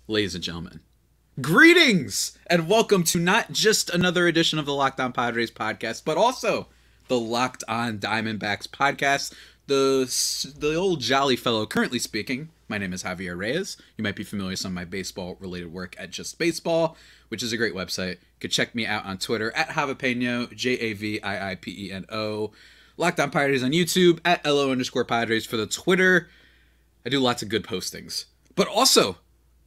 Ladies and gentlemen, greetings and welcome to not just another edition of the Locked On Padres podcast, but also the Locked On Diamondbacks podcast. The old jolly fellow currently speaking. My name is Javier Reyes. You might be familiar with some of my baseball-related work at Just Baseball, which is a great website. You could check me out on Twitter at Javipeno, Javiipeno. Locked On Padres on YouTube at LO_Padres for the Twitter. I do lots of good postings, but also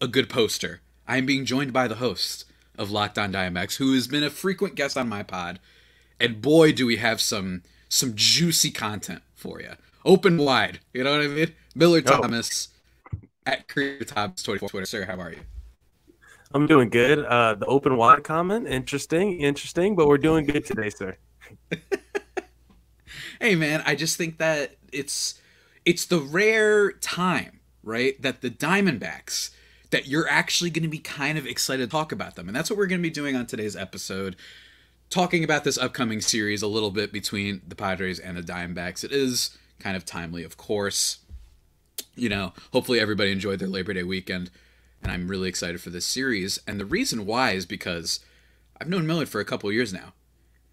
a good poster. I am being joined by the host of Locked On Diamondbacks, who has been a frequent guest on my pod, and boy, do we have some juicy content for you. Open wide, you know what I mean? Millard Thomas at CreatorTops24 Twitter. Sir, how are you? I'm doing good. The open wide comment, interesting, but we're doing good today, sir. Hey, man, I just think that it's the rare time, right, that the Diamondbacks, that you're actually going to be kind of excited to talk about them. And that's what we're going to be doing on today's episode, talking about this upcoming series a little bit between the Padres and the Diamondbacks. It is kind of timely, of course. You know, hopefully everybody enjoyed their Labor Day weekend, and I'm really excited for this series. And the reason why is because I've known Millard for a couple of years now.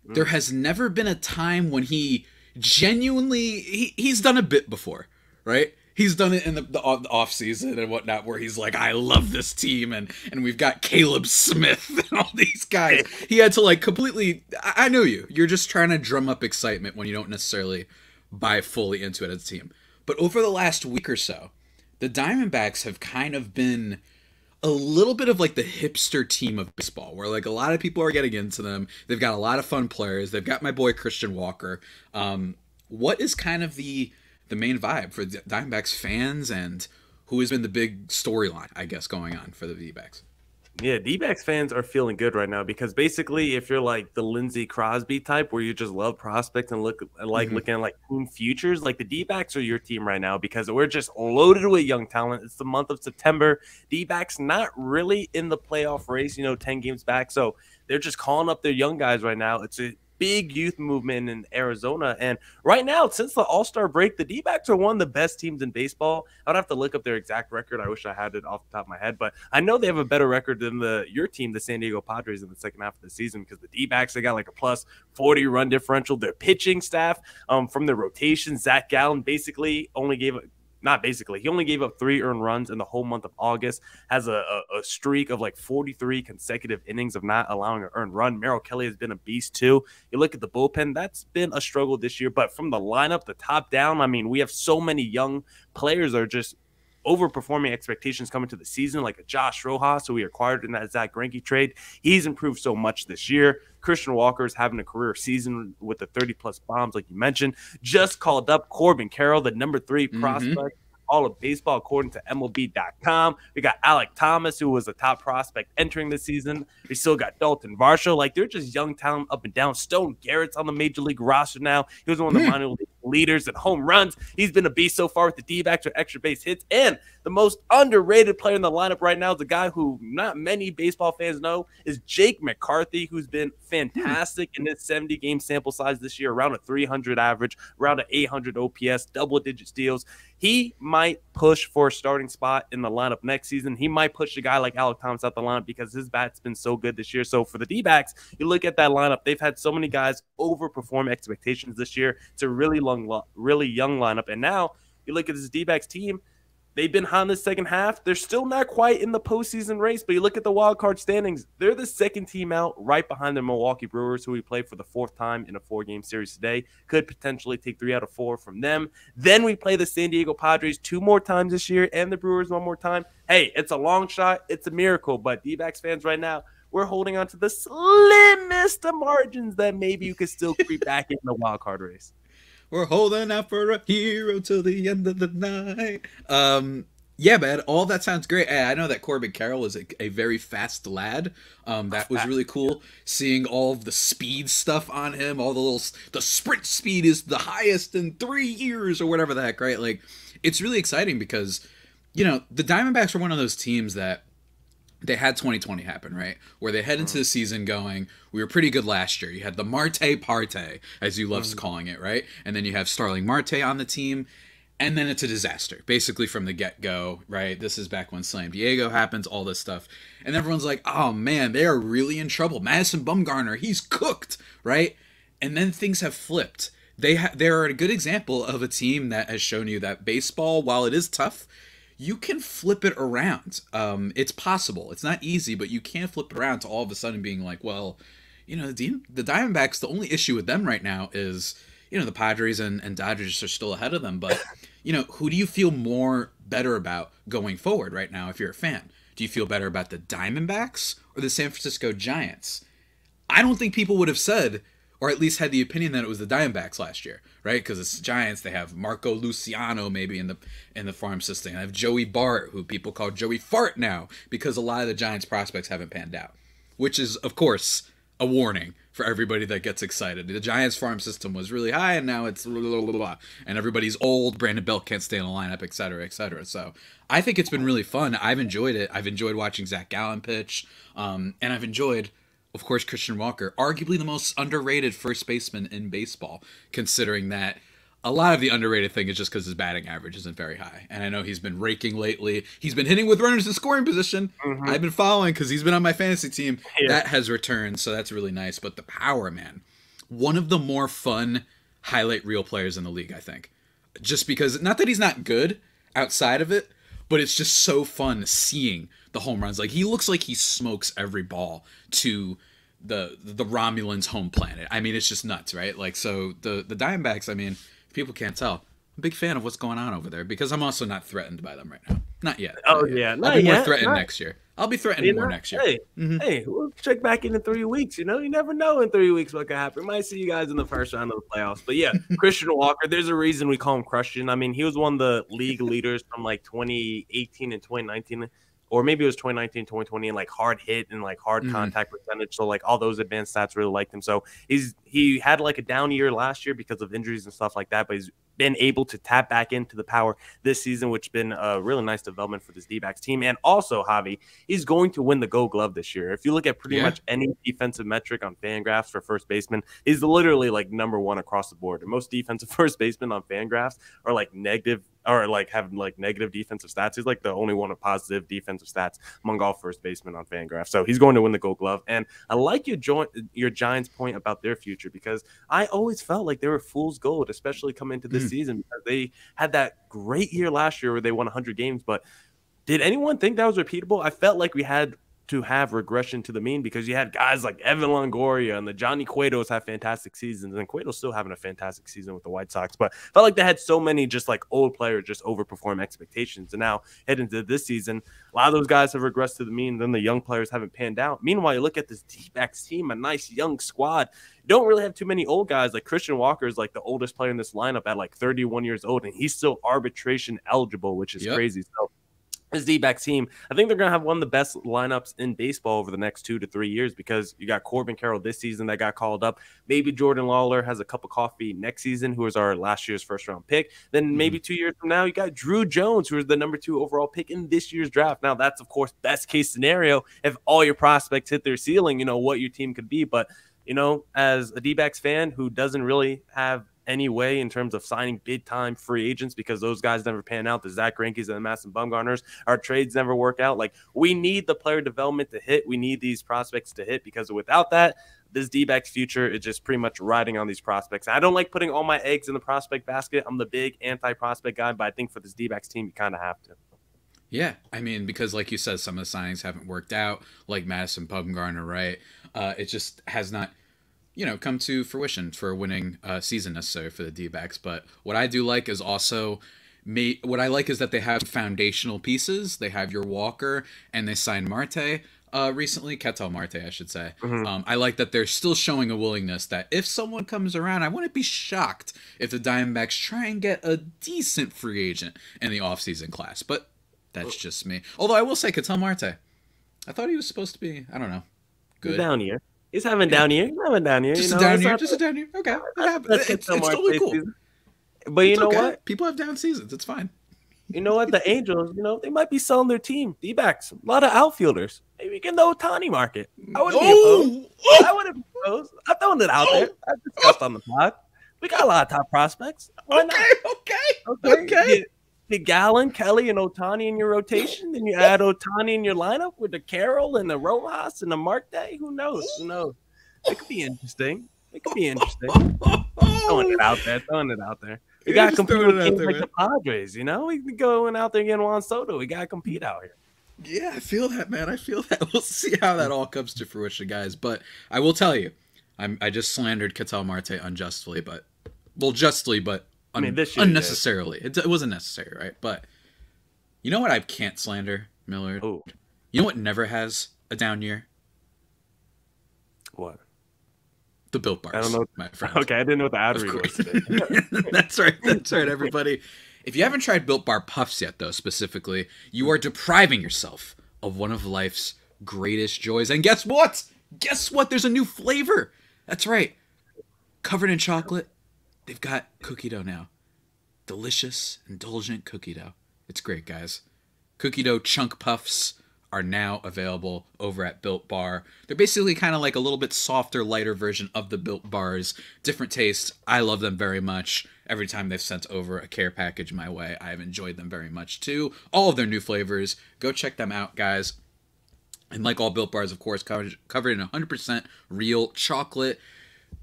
There has never been a time when he genuinely, he's done a bit before, right? He's done it in the off season and whatnot, where he's like, I love this team, and we've got Caleb Smith and all these guys. He had to like completely, I know you're just trying to drum up excitement when you don't necessarily buy fully into it as a team. But over the last week or so, the Diamondbacks have kind of been a little bit of like the hipster team of baseball, where like a lot of people are getting into them. They've got a lot of fun players. They've got my boy Christian Walker. What is kind of the main vibe for the Diamondbacks fans, and who has been the big storyline, I guess, going on for the Dbacks? Yeah, Dbacks fans are feeling good right now because basically if you're like the Lindsey Crosby type where you just love prospects and looking at like team futures, like the Dbacks are your team right now because we're just loaded with young talent. It's the month of September. Dbacks not really in the playoff race, 10 games back. So they're just calling up their young guys right now. It's a big youth movement in Arizona. And right now, since the All-Star break, the D-backs are one of the best teams in baseball. I'd have to look up their exact record. I wish I had it off the top of my head, but I know they have a better record than your team, the San Diego Padres, in the second half of the season because the D-backs, they got like a plus 40 run differential. Their pitching staff from the rotation, Zach Gallen basically only gave he only gave up 3 earned runs in the whole month of August, has a streak of like 43 consecutive innings of not allowing an earned run. Merrill Kelly has been a beast too. You look at the bullpen, that's been a struggle this year, but from the lineup, the top down, I mean, we have so many young players that are just overperforming expectations coming to the season, like a Josh Rojas, who we acquired in that Zach Greinke trade. He's improved so much this year. Christian Walker is having a career season with the 30-plus bombs, like you mentioned. Just called up Corbin Carroll, the number 3 prospect all of baseball, according to MLB.com. We got Alec Thomas, who was a top prospect entering the season. We still got Dalton Varsho. Like, they're just young talent up and down. Stone Garrett's on the major league roster now. He was one of the minor league leaders in home runs. He's been a beast so far with the D-backs with extra base hits. And the most underrated player in the lineup right now is a guy who not many baseball fans know is Jake McCarthy, who's been fantastic in his 70-game sample size this year, around a 300 average, around an 800 OPS, double-digit steals. He might push for a starting spot in the lineup next season. He might push a guy like Alec Thomas out the lineup because his bat's been so good this year. So for the D-backs, you look at that lineup, they've had so many guys overperform expectations this year. It's a really young lineup. And now you look at this D-backs team, they've been hot in the second half. They're still not quite in the postseason race, but you look at the wild card standings, they're the second team out right behind the Milwaukee Brewers, who we play for the 4th time in a 4-game series today. Could potentially take 3 out of 4 from them. Then we play the San Diego Padres 2 more times this year and the Brewers 1 more time. Hey, it's a long shot. It's a miracle. But D-backs fans right now, we're holding on to the slimmest of margins that maybe you could still creep back in the wild card race. We're holding out for a hero till the end of the night. Yeah, man, all that sounds great. I know that Corbin Carroll is a very fast lad. That was really cool. Seeing all of the speed stuff on him, the sprint speed is the highest in 3 years or whatever the heck, right? Like, it's really exciting because, the Diamondbacks are one of those teams that they had 2020 happen, right? Where they head into the season going, we were pretty good last year. You had the Marte Parte, as you love calling it, right? And then you have Starling Marte on the team. And then it's a disaster, basically from the get-go, right? This is back when Slam Diego happens, all this stuff. And everyone's like, oh man, they are really in trouble. Madison Bumgarner, he's cooked, right? And then things have flipped. They're a good example of a team that has shown you that baseball, while it is tough, you can flip it around. It's possible. It's not easy, but you can flip it around to all of a sudden being like, well, the Diamondbacks, the only issue with them right now is, the Padres and Dodgers are still ahead of them, but, who do you feel better about going forward right now if you're a fan? Do you feel better about the Diamondbacks or the San Francisco Giants? I don't think people would have said, or at least had the opinion that it was the Diamondbacks last year, right? Because it's Giants, they have Marco Luciano maybe in the farm system. They have Joey Bart, who people call Joey Fart now, because a lot of the Giants prospects haven't panned out, which is, of course, a warning for everybody that gets excited. The Giants farm system was really high, and now it's blah, blah, blah, blah, and everybody's old. Brandon Belt can't stay in the lineup, et cetera, et cetera. So I think it's been really fun. I've enjoyed it. I've enjoyed watching Zach Gallen pitch, and I've enjoyed, of course, Christian Walker, arguably the most underrated first baseman in baseball, considering that a lot of the underrated thing is just because his batting average isn't very high. And I know he's been raking lately. He's been hitting with runners in scoring position. Mm-hmm. I've been following because he's been on my fantasy team. Yeah. That has returned, so that's really nice. But the power, man, one of the more fun highlight reel players in the league, I think. Just because, not that he's not good outside of it, but it's just so fun seeing the home runs. Like, he looks like he smokes every ball to the Romulans' home planet. I mean, it's just nuts, right? Like, so the Diamondbacks, I mean, people can't tell. I'm a big fan of what's going on over there because I'm also not threatened by them right now. Not yet. Oh, yeah. I'll be more threatened next year. I'll be threatened more next year. Hey, we'll check back in 3 weeks. You never know in 3 weeks what could happen. We might see you guys in the first round of the playoffs. But yeah, Christian Walker, there's a reason we call him Christian. I mean, he was one of the league leaders from like 2018 and 2019. Or maybe it was 2019, 2020, and like hard hit and like hard contact percentage. So like all those advanced stats really liked him. So he had like a down year last year because of injuries and stuff like that. But he's been able to tap back into the power this season, which has been a really nice development for this D-backs team. And also, Javi, he's going to win the Gold Glove this year. If you look at pretty much any defensive metric on Fangraphs for first baseman, he's literally like number one across the board. And most defensive first basemen on Fangraphs are like negative or like have like negative defensive stats. He's like the only one with positive defensive stats among all first basemen on Fangraphs. So he's going to win the Gold Glove. And I like your Giants point about their future because I always felt like they were fool's gold, especially coming into this season because they had that great year last year where they won 100 games. But did anyone think that was repeatable? I felt like we had to have regression to the mean because you had guys like Evan Longoria and the Johnny Cuetos have fantastic seasons, and Cueto's still having a fantastic season with the White Sox, but felt like they had so many just like old players just overperform expectations. And now heading into this season, a lot of those guys have regressed to the mean. Then the young players haven't panned out. Meanwhile, you look at this D-backs team, a nice young squad. You don't really have too many old guys. Like Christian Walker is like the oldest player in this lineup at like 31 years old, and he's still arbitration eligible, which is crazy. So this D-backs team, I think they're going to have one of the best lineups in baseball over the next 2 to 3 years because you got Corbin Carroll this season that got called up. Maybe Jordan Lawler has a cup of coffee next season, who was our last year's first-round pick. Then maybe 2 years from now, you got Drew Jones, who is the number 2 overall pick in this year's draft. Now, that's, of course, best-case scenario if all your prospects hit their ceiling, what your team could be. But, as a D-backs fan who doesn't really have any way in terms of signing big-time free agents because those guys never pan out. The Zach Greinke's and the Madison Bumgarners, our trades never work out. Like, we need the player development to hit. We need these prospects to hit because without that, this D-backs future is just pretty much riding on these prospects. I don't like putting all my eggs in the prospect basket. I'm the big anti-prospect guy, but I think for this D-backs team, you kind of have to. Yeah, I mean, because like you said, some of the signings haven't worked out, like Madison Bumgarner, right? It just has not come to fruition for a winning season necessary for the D-backs. But what I do like is also what I like is that they have foundational pieces. They have your Walker, and they signed Marte recently, Ketel Marte, I should say. I like that they're still showing a willingness that if someone comes around, I wouldn't be shocked if the Diamondbacks try and get a decent free agent in the offseason class. But that's just me. Although I will say, Ketel Marte, I thought he was supposed to be, I don't know, good. Down here. He's having down here. He's having down here. Just a down year. Just a down year. Okay. It's totally cool. Season. But you know what? People have down seasons. It's fine. You know what? The Angels, they might be selling their team. D-backs. A lot of outfielders. Maybe we get the Ohtani market. I wouldn't be opposed. I wouldn't be opposed. I'm throwing it out there. I've discussed on the pod. We got a lot of top prospects. Why not? Okay. Get Gallen, Kelly, and Ohtani in your rotation. Then you add Ohtani in your lineup with the Carroll and the Rojas and the Marte. Who knows? It could be interesting. Throwing it out there. We got to compete with teams like the Padres, We can going out there getting Juan Soto. We got to compete out here. Yeah, I feel that, man. I feel that. We'll see how that all comes to fruition, guys. But I will tell you, I just slandered Ketel Marte unjustly, justly, but unnecessarily. It wasn't necessary, right? But you know what I can't slander, Millard? Oh. You know what never has a down year? What? The Built Bars, I don't know. My friend. Okay, I didn't know what the ad read was today. That's right, everybody. If you haven't tried Built Bar Puffs yet, though, specifically, you are depriving yourself of one of life's greatest joys. And guess what? There's a new flavor. That's right. Covered in chocolate, they've got cookie dough now. Delicious, indulgent cookie dough. It's great, guys. Cookie dough chunk puffs are now available over at Built Bar. They're basically kind of like a little bit softer, lighter version of the Built Bars. Different taste. I love them very much. Every time they've sent over a care package my way, I've enjoyed them very much too. All of their new flavors. Go check them out, guys. And like all Built Bars, of course, covered in 100% real chocolate.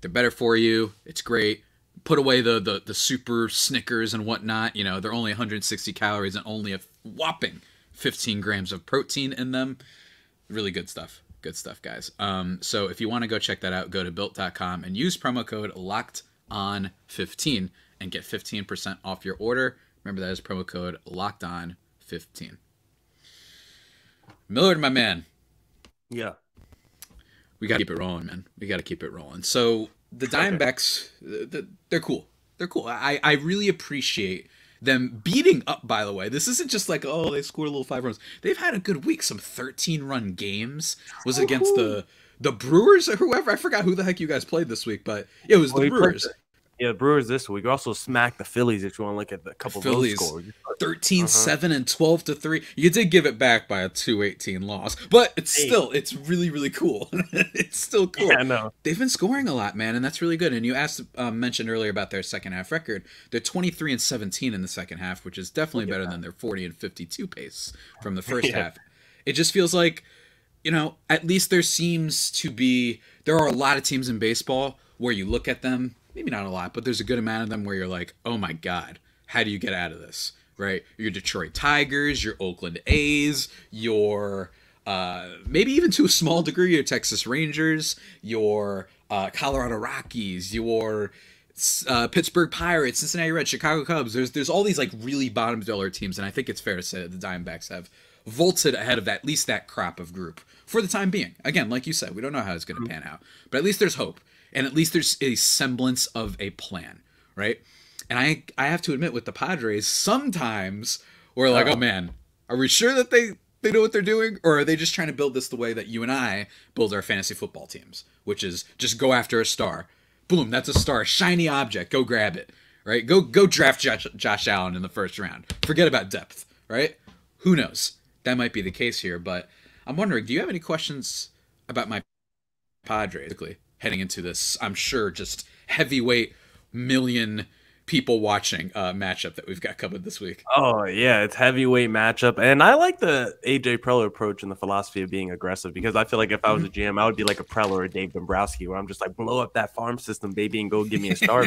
They're better for you. It's great. Put away the super Snickers and whatnot. They're only 160 calories and only a whopping 15 grams of protein in them. Really good stuff. Good stuff, guys. So if you want to go check that out, go to built.com and use promo code LOCKEDON15 and get 15% off your order. Remember, that is promo code LOCKEDON15. Millard, my man. Yeah. We got to keep it rolling, man. So the Diamondbacks, they're cool. I really appreciate them beating up, by the way. This isn't just like, oh, they scored a little 5 runs. They've had a good week. Some 13-run games. Was it against the Brewers or whoever? I forgot who the heck you guys played this week, but it was the Brewers. Yeah, Brewers this week. We also smacked the Phillies if you want to look at a couple of those scores. 13-7 and 12-3. You did give it back by a 2-18 loss, but it's really, really cool. It's still cool. Yeah, I know. They've been scoring a lot, man, and that's really good. And you mentioned earlier about their second half record. They're 23-17 in the second half, which is definitely better than their 40-52 pace from the first half. It just feels like, at least there are a lot of teams in baseball where you look at them, maybe not a lot, but there's a good amount of them where you're like, oh my God, how do you get out of this, right? Your Detroit Tigers, your Oakland A's, your maybe even to a small degree, your Texas Rangers, your Colorado Rockies, your Pittsburgh Pirates, Cincinnati Reds, Chicago Cubs. There's all these like really bottom dweller teams, and I think it's fair to say that the Diamondbacks have vaulted ahead of at least that crop of group for the time being. Again, like you said, we don't know how it's going to pan out, but at least there's hope. And at least there's a semblance of a plan, right? And I have to admit, with the Padres, sometimes we're like, oh man, are we sure that they know what they're doing? Or are they just trying to build this the way that you and I build our fantasy football teams, which is just go after a star. Boom, that's a star, shiny object, go grab it, right? Go draft Josh Allen in the first round. Forget about depth, right? Who knows? That might be the case here, but I'm wondering, do you have any questions about my Padres heading into this, I'm sure, just heavyweight million people watching matchup that we've got coming this week? Oh, yeah, it's heavyweight matchup. And I like the AJ Preller approach and the philosophy of being aggressive, because I feel like if I was a GM, I would be like a Preller or Dave Dombrowski, where I'm just like, blow up that farm system, baby, and go give me a star.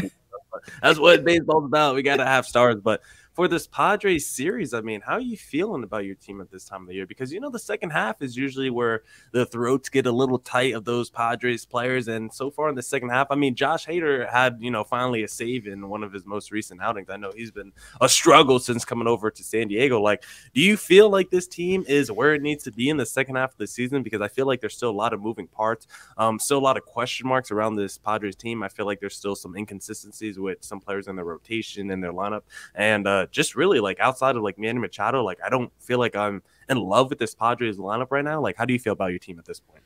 That's what baseball's about. We got to have stars. But for this Padres series, I mean, how are you feeling about your team at this time of the year? Because, the second half is usually where the throats get a little tight of those Padres players. And so far in the second half, I mean, Josh Hader had, finally a save in one of his most recent outings. I know he's been a struggle since coming over to San Diego. Like, do you feel like this team is where it needs to be in the second half of the season? Because I feel like there's still a lot of moving parts, still a lot of question marks around this Padres team. I feel like there's still some inconsistencies with some players in their rotation and their lineup. And just really, like, outside of like Manny Machado, like, I don't feel like I'm in love with this Padres lineup right now. Like, how do you feel about your team at this point?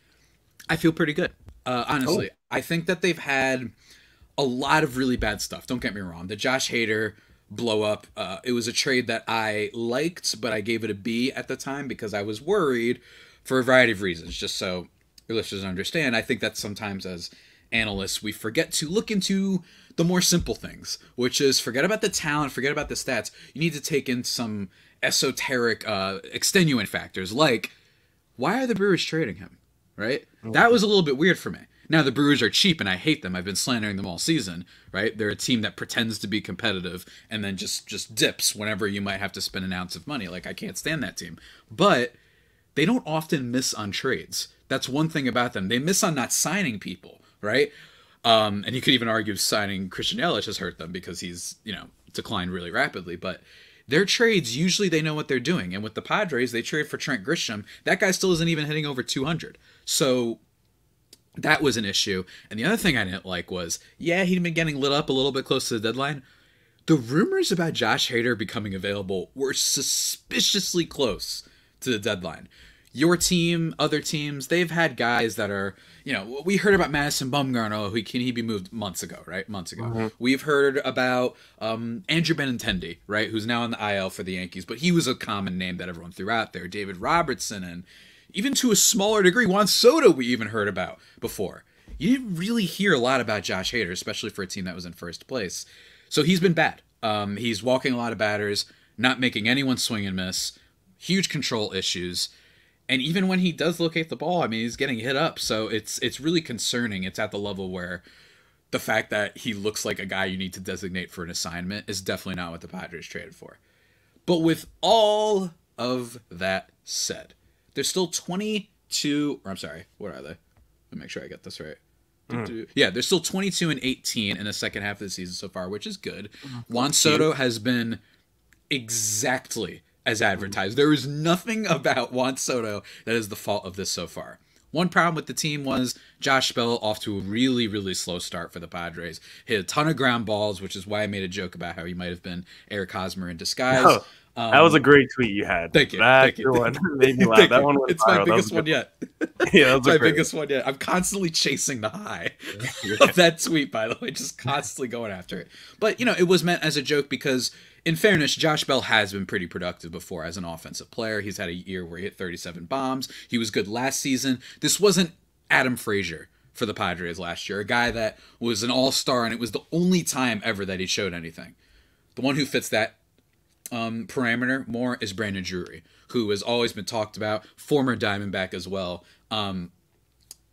I feel pretty good, honestly. I think that they've had a lot of really bad stuff. Don't get me wrong. The Josh Hader blow up, it was a trade that I liked, but I gave it a B at the time because I was worried for a variety of reasons. Just so your listeners understand, I think that sometimes as analysts, we forget to look into the more simple things, which is forget about the talent, forget about the stats. You need to take in some esoteric extenuant factors, like why are the Brewers trading him, right? That was a little bit weird for me. Now, the Brewers are cheap, and I hate them. I've been slandering them all season, right? They're a team that pretends to be competitive and then just dips whenever you might have to spend an ounce of money. Like, I can't stand that team. But they don't often miss on trades. That's one thing about them. They miss on not signing people, right? And you could even argue signing Christian Yelich has hurt them because he's, declined really rapidly. But their trades, usually they know what they're doing. And with the Padres, they trade for Trent Grisham. That guy still isn't even hitting over 200. So that was an issue. And the other thing I didn't like was, he'd been getting lit up a little bit close to the deadline. The rumors about Josh Hader becoming available were suspiciously close to the deadline. Your team, other teams, they've had guys that are, we heard about Madison Bumgarner. Can he be moved months ago, right? Months ago. Mm-hmm. We've heard about Andrew Benintendi, right? Who's now in the IL for the Yankees, but he was a common name that everyone threw out there. David Robertson, and even to a smaller degree, Juan Soto we even heard about before. You didn't really hear a lot about Josh Hader, especially for a team that was in first place. So he's been bad. He's walking a lot of batters, not making anyone swing and miss, huge control issues. And even when he does locate the ball, he's getting hit up. So it's really concerning. It's at the level where the fact that he looks like a guy you need to designate for an assignment is definitely not what the Padres traded for. But with all of that said, there's still 22, or I'm sorry, what are they? Let me make sure I get this right. Yeah, there's still 22 and 18 in the second half of the season so far, which is good. Juan Soto has been exactly as advertised. There is nothing about Juan Soto that is the fault of this so far. One problem with the team was Josh Bell off to a really, really slow start for the Padres. Hit a ton of ground balls, which is why I made a joke about how he might have been Eric Hosmer in disguise. Oh, that was a great tweet you had. Thank you. That one made me laugh. That one was It's my biggest one yet. Yeah, it's my biggest one yet. I'm constantly chasing the high of that tweet, by the way, just constantly going after it. But, it was meant as a joke because, in fairness, Josh Bell has been pretty productive before as an offensive player. He's had a year where he hit 37 bombs. He was good last season. This wasn't Adam Frazier for the Padres last year, a guy that was an all-star, and it was the only time ever that he showed anything. The one who fits that parameter more is Brandon Drury, who has always been talked about, former Diamondback as well,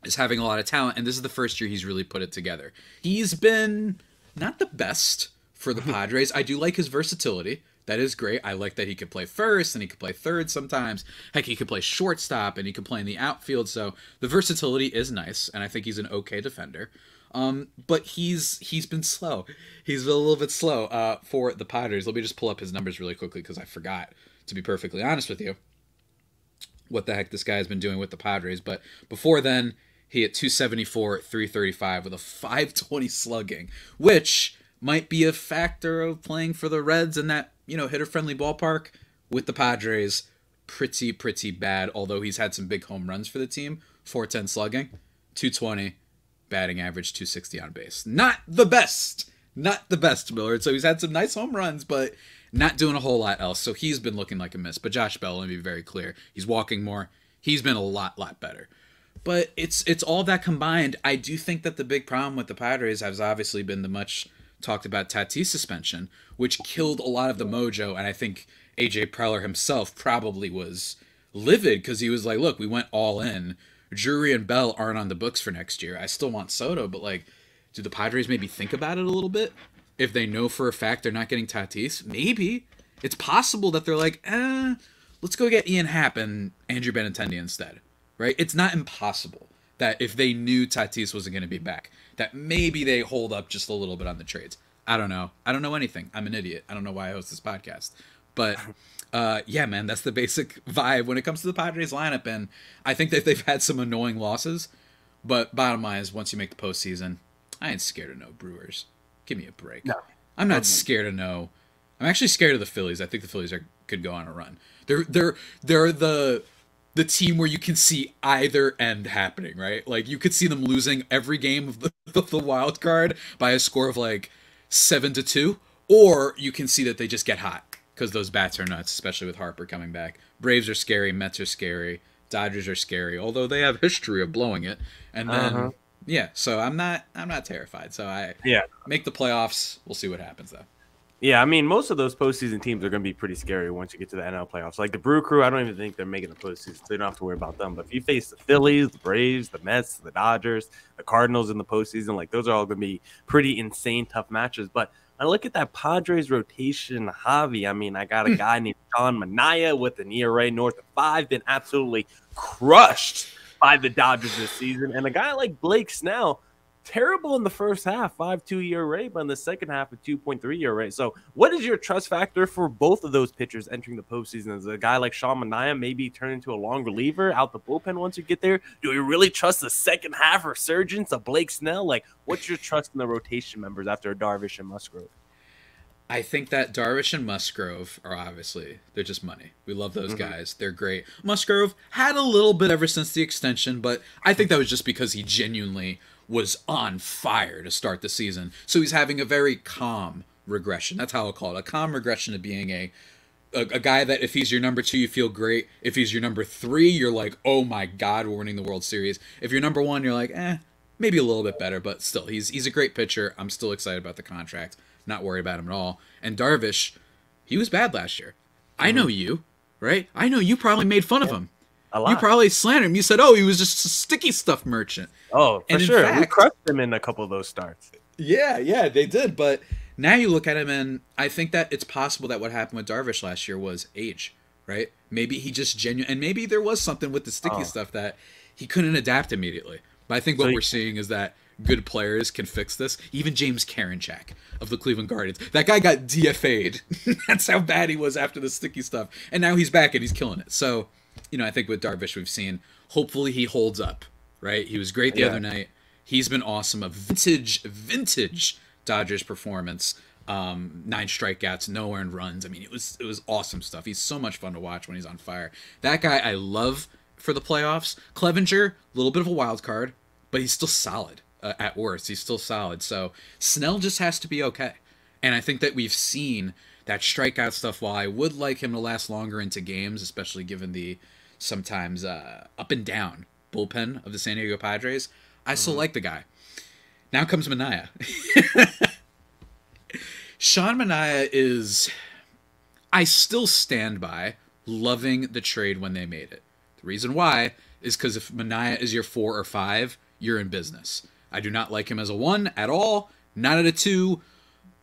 is having a lot of talent, and this is the first year he's really put it together. He's been not the best for the Padres. I do like his versatility. That is great. I like that he could play first and he could play third sometimes. Heck, he could play shortstop and he could play in the outfield, so the versatility is nice, and I think he's an okay defender. But he's been slow. He's been a little bit slow for the Padres. Let me just pull up his numbers really quickly because I forgot, to be perfectly honest with you, what the heck this guy has been doing with the Padres. But before then, he hit 274, 335 with a 520 slugging, which might be a factor of playing for the Reds in that, hitter-friendly ballpark. With the Padres, pretty bad, although he's had some big home runs for the team. 410 slugging, 220. Batting average, 260 on base. Not the best, Millard. So he's had some nice home runs, but not doing a whole lot else. So he's been looking like a miss. But Josh Bell, let me be very clear, he's walking more. He's been a lot better. But it's all that combined. I do think that the big problem with the Padres has obviously been the much talked about Tatis suspension, which killed a lot of the mojo. And I think AJ Preller himself probably was livid because he was like, look, we went all in. Drury and Bell aren't on the books for next year. I still want Soto, but do the Padres maybe think about it a little bit? If they know for a fact they're not getting Tatis, maybe. It's possible that they're like, let's go get Ian Happ and Andrew Benintendi instead, right? It's not impossible that if they knew Tatis wasn't going to be back, that maybe they hold up just a little bit on the trades. I don't know. I don't know anything. I'm an idiot. I don't know why I host this podcast. But yeah, man, that's the basic vibe when it comes to the Padres lineup. And I think that they've had some annoying losses. But bottom line is, once you make the postseason, I ain't scared of no Brewers. Give me a break. No, I'm not scared of no. I'm actually scared of the Phillies. I think the Phillies could go on a run. They're the team where you can see either end happening, right? Like you could see them losing every game of the wild card by a score of 7-2, or you can see that they just get hot. Because those bats are nuts, especially with Harper coming back. Braves are scary, Mets are scary, Dodgers are scary, although they have history of blowing it. And then Yeah, so I'm not terrified. So I Yeah. make the playoffs. We'll see what happens though. Yeah, I mean, most of those postseason teams are going to be pretty scary once you get to the NL playoffs. Like the Brew Crew, I don't even think they're making the postseason. So they don't have to worry about them. But if you face the Phillies, the Braves, the Mets, the Dodgers, the Cardinals in the postseason, like those are all going to be pretty insane, tough matches. But I look at that Padres rotation, Javi. I mean, I got a guy named Sean Manaea with an ERA north of 5, been absolutely crushed by the Dodgers this season. And a guy like Blake Snell, terrible in the first half, 5.2 ERA, but in the second half, a 2.3 ERA. So, what is your trust factor for both of those pitchers entering the postseason? Is a guy like Sean Manaea maybe turn into a long reliever out the bullpen once you get there? Do we really trust the second half resurgence of Blake Snell? Like, what's your trust in the rotation members after Darvish and Musgrove? I think that Darvish and Musgrove are obviously, they're just money. We love those guys. They're great. Musgrove had a little bit ever since the extension, but I think that was just because he genuinely was on fire to start the season. So he's having a very calm regression. That's how I'll call it. A calm regression to being a guy that if he's your number 2, you feel great. If he's your number 3, you're like, oh my God, we're winning the World Series. If you're number 1, you're like, maybe a little bit better, but still, he's a great pitcher. I'm still excited about the contract. Not worried about him at all. And Darvish, he was bad last year. I know you, right? I know you probably made fun of him. A lot. You probably slandered him. You said, oh, he was just a sticky stuff merchant. Oh, for and sure. Fact, we crushed him in a couple of those starts. Yeah, they did. But now you look at him, and I think that it's possible that what happened with Darvish last year was age, right? Maybe he just and maybe there was something with the sticky stuff that he couldn't adapt immediately. But I think what we're seeing is that good players can fix this. Even James Karinchak of the Cleveland Guardians. That guy got DFA'd. That's how bad he was after the sticky stuff. And now he's back and he's killing it. So, I think with Darvish we've seen, hopefully he holds up, right? He was great the other night. He's been awesome. A vintage Dodgers performance. 9 strikeouts, no earned runs. I mean, it was awesome stuff. He's so much fun to watch when he's on fire. That guy I love for the playoffs. Clevenger, a little bit of a wild card, but he's still solid. At worst, he's still solid. So Snell just has to be okay. And I think that we've seen that strikeout stuff. While I would like him to last longer into games, especially given the sometimes up and down bullpen of the San Diego Padres, I still like the guy. Now comes Manaea. Sean Manaea is... I still stand by loving the trade when they made it. The reason why is because if Manaea is your 4 or 5, you're in business. I do not like him as a 1 at all. Not at a 2.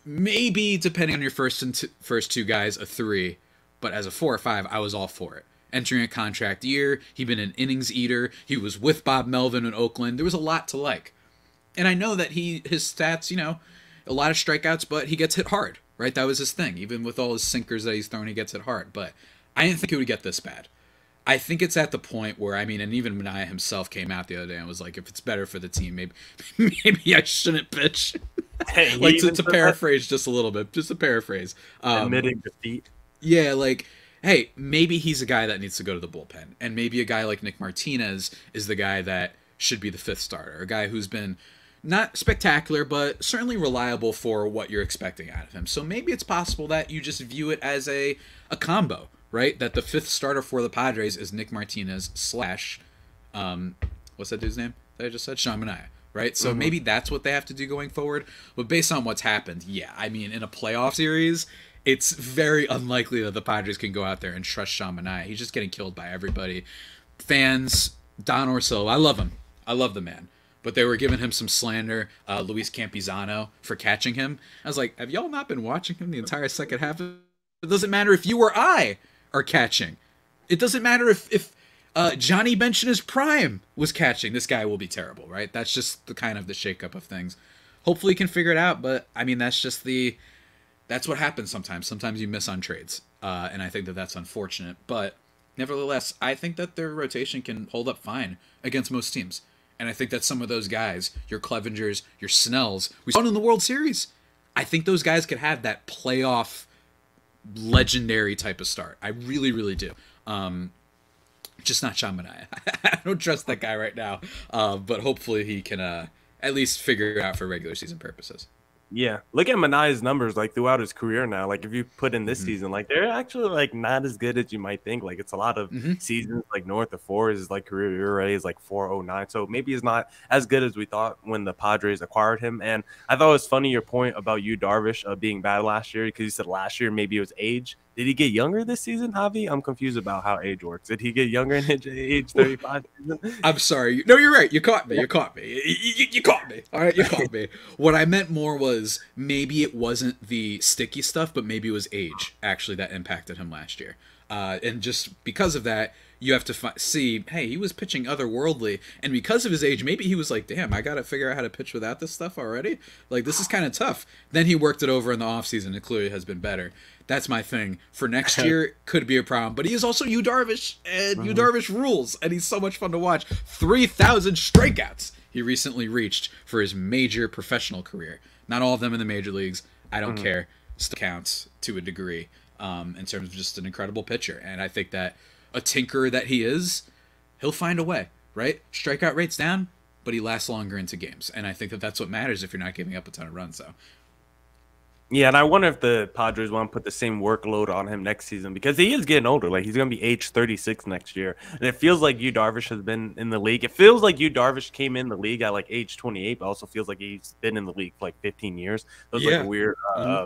Maybe, depending on your first 2 guys, a 3. But as a 4 or 5, I was all for it. Entering a contract year, he'd been an innings eater. He was with Bob Melvin in Oakland. There was a lot to like. And I know that his stats, a lot of strikeouts, but he gets hit hard, right? That was his thing. Even with all his sinkers that he's thrown, he gets hit hard. But I didn't think it would get this bad. I think it's at the point where, and even Manaea himself came out the other day and was like, if it's better for the team, maybe I shouldn't pitch. Like, to paraphrase just a little bit, just a paraphrase. Admitting defeat. Yeah, like, hey, maybe he's a guy that needs to go to the bullpen. And maybe a guy like Nick Martinez is the guy that should be the 5th starter. A guy who's been not spectacular, but certainly reliable for what you're expecting out of him. So maybe it's possible that you just view it as a combo. Right, that the 5th starter for the Padres is Nick Martinez / what's that dude's name that I just said? Sean Manaea, right? So maybe that's what they have to do going forward. But based on what's happened, in a playoff series, it's very unlikely that the Padres can go out there and trust Sean Manaea. He's just getting killed by everybody. Fans, Don Orsillo, I love him. I love the man. But they were giving him some slander, Luis Campusano, for catching him. I was like, have y'all not been watching him the entire second half? It doesn't matter if you or I are catching. It doesn't matter if Johnny Bench in his prime was catching. This guy will be terrible, right? That's just the kind of the shakeup of things. Hopefully he can figure it out, but that's what happens sometimes. Sometimes you miss on trades, and I think that that's unfortunate. But nevertheless, I think that their rotation can hold up fine against most teams. And I think that some of those guys, your Clevengers, your Snells, we saw it in the World Series. I think those guys could have that playoff legendary type of start. I really, really do. Just not Sean Manaea. I don't trust that guy right now. But hopefully he can at least figure it out for regular season purposes. Yeah, look at Manaea's numbers like throughout his career now. Like if you put in this Mm-hmm. season, like they're actually like not as good as you might think. Like it's a lot of Mm-hmm. seasons like north of 4 is like career ERA is like 4.09. So maybe he's not as good as we thought when the Padres acquired him. And I thought it was funny your point about you Darvish being bad last year because you said last year maybe it was age. Did he get younger this season, Javi? I'm confused about how age works. Did he get younger in age 35 season? I'm sorry. No, you're right. You caught me. You caught me. You caught me. All right, you caught me. What I meant more was maybe it wasn't the sticky stuff, but maybe it was age actually that impacted him last year. And just because of that, you have to see, hey, he was pitching otherworldly, and because of his age, maybe he was like, damn, I got to figure out how to pitch without this stuff already. Like, this is kind of tough. Then he worked it over in the offseason. It clearly has been better. That's my thing. For next year, could be a problem. But he is also Yu Darvish, and Yu Darvish rules, and he's so much fun to watch. 3,000 strikeouts he recently reached for his major professional career. Not all of them in the major leagues. I don't care. Still counts to a degree in terms of just an incredible pitcher. And I think that a tinkerer that he is, he'll find a way, right? Strikeout rate's down, but he lasts longer into games. And I think that that's what matters if you're not giving up a ton of runs, so. Yeah, and I wonder if the Padres want to put the same workload on him next season because he is getting older. Like he's going to be age 36 next year, and it feels like Yu Darvish has been in the league. It feels like Yu Darvish came in the league at like age 28, but also feels like he's been in the league for like 15 years. That was like a weird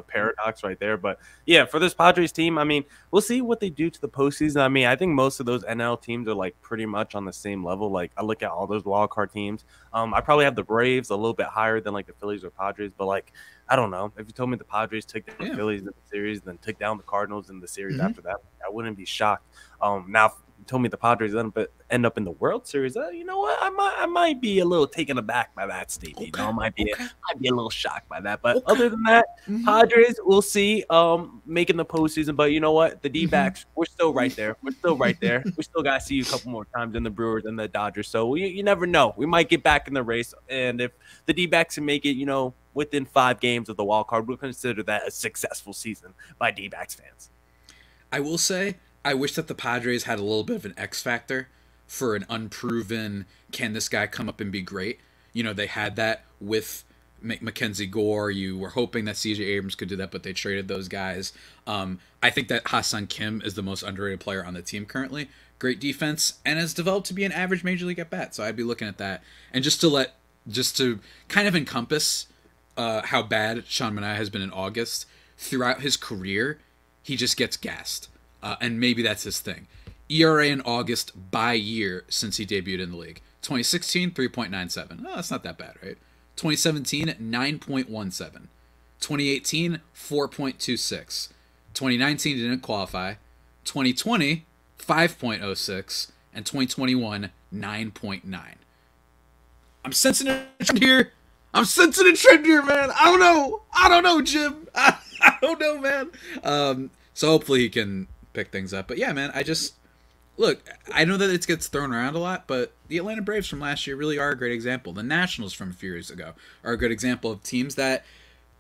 paradox right there. But yeah, for this Padres team, I mean, we'll see what they do to the postseason. I mean, I think most of those NL teams are like pretty much on the same level. Like I look at all those wild card teams. I probably have the Braves a little bit higher than like the Phillies or Padres, but like. I don't know. If you told me the Padres took down the Phillies in the series, then took down the Cardinals in the series after that, I wouldn't be shocked. Now, if you told me the Padres end up in the World Series, you know what? I might be a little taken aback by that statement. You know, I might be a little shocked by that. But other than that, Padres, we'll see making the postseason. But you know what? The D-backs, we're still right there. We're still right there. We still got to see you a couple more times in the Brewers and the Dodgers. So you never know. We might get back in the race. And if the D-backs can make it, you know, within 5 games of the wild card, we'll consider that a successful season by D-backs fans. I will say, I wish that the Padres had a little bit of an X factor for an unproven, can this guy come up and be great? You know, they had that with Mackenzie Gore. You were hoping that CJ Abrams could do that, but they traded those guys. I think that Ha-Seong Kim is the most underrated player on the team currently. Great defense, and has developed to be an average major league at bat. So I'd be looking at that. And just to kind of encompass how bad Sean Manaea has been in August, throughout his career, he just gets gassed. And maybe that's his thing. ERA in August by year since he debuted in the league. 2016, 3.97. Oh, that's not that bad, right? 2017, 9.17. 2018, 4.26. 2019 didn't qualify. 2020, 5.06. And 2021, 9.9. I'm sensing a trend here. Man. I don't know, Jim. I don't know, man. So hopefully he can pick things up. But yeah, man, look, I know that it gets thrown around a lot, but the Atlanta Braves from last year really are a great example. The Nationals from a few years ago are a good example of teams that,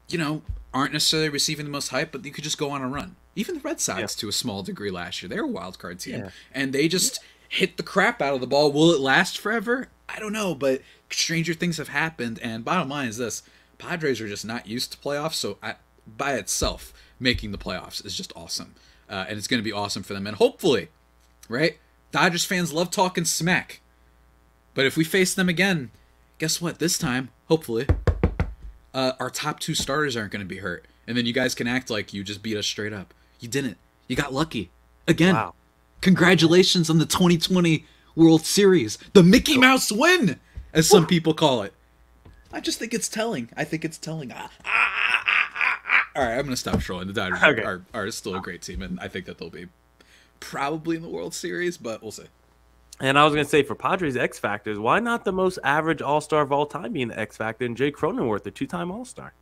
you know, aren't necessarily receiving the most hype, but you could just go on a run. Even the Red Sox to a small degree last year. They're a wild card team. And they just hit the crap out of the ball. Will it last forever? I don't know, but stranger things have happened. And bottom line is this. Padres are just not used to playoffs, so by itself, making the playoffs is just awesome. And it's going to be awesome for them. And hopefully, right, Dodgers fans love talking smack. But if we face them again, guess what? This time, hopefully, our top 2 starters aren't going to be hurt. And then you guys can act like you just beat us straight up. You didn't. You got lucky. Again, wow. Congratulations on the 2020 World Series. The Mickey Mouse win, as some people call it. I just think it's telling. All right, I'm going to stop trolling. The Dodgers are still a great team, and I think that they'll be probably in the World Series, but we'll see. And I was going to say, for Padres X Factors, why not the most average All-Star of all time being the X Factor and Jake Cronenworth, the 2-time All-Star?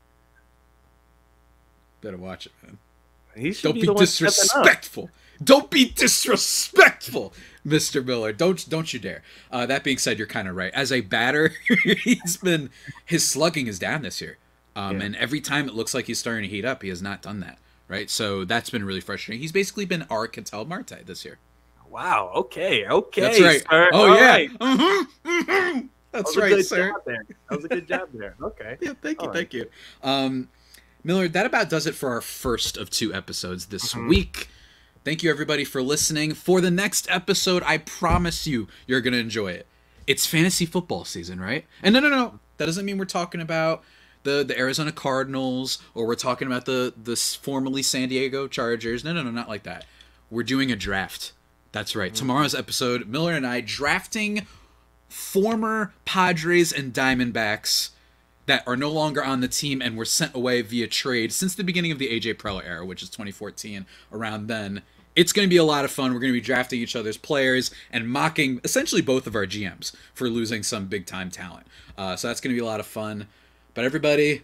Better watch it, man. Don't be disrespectful. Don't be disrespectful, Mr. Miller. Don't you dare. That being said, you're kind of right. As a batter, his slugging is down this year. And every time it looks like he's starting to heat up, he has not done that. Right? So that's been really frustrating. He's basically been our Ketel Marte this year. Wow. Okay. That's right. Sir. Oh, all yeah. Right. That's was a right, good sir. job there. That was a good job there. Okay. Yeah, thank you, All thank right. you. Millard, that about does it for our first of 2 episodes this Mhm. week. Thank you, everybody, for listening. For the next episode, I promise you're going to enjoy it. It's fantasy football season, right? And no. That doesn't mean we're talking about the Arizona Cardinals or we're talking about the formerly San Diego Chargers. No, not like that. We're doing a draft. That's right. Tomorrow's episode, Millard and I drafting former Padres and Diamondbacks that are no longer on the team and were sent away via trade since the beginning of the AJ Preller era, which is 2014, around then. It's going to be a lot of fun. We're going to be drafting each other's players and mocking essentially both of our GMs for losing some big-time talent. So that's going to be a lot of fun. But everybody,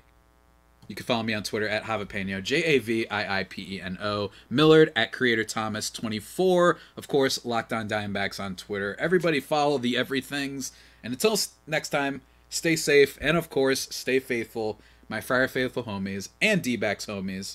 you can follow me on Twitter at Javipeno, Javiiipeno, Millard at Creator Thomas 24. Of course, Locked On Diamondbacks on Twitter. Everybody follow the everythings. And until next time, stay safe, and of course, stay faithful, my Friar Faithful homies and Dbacks homies.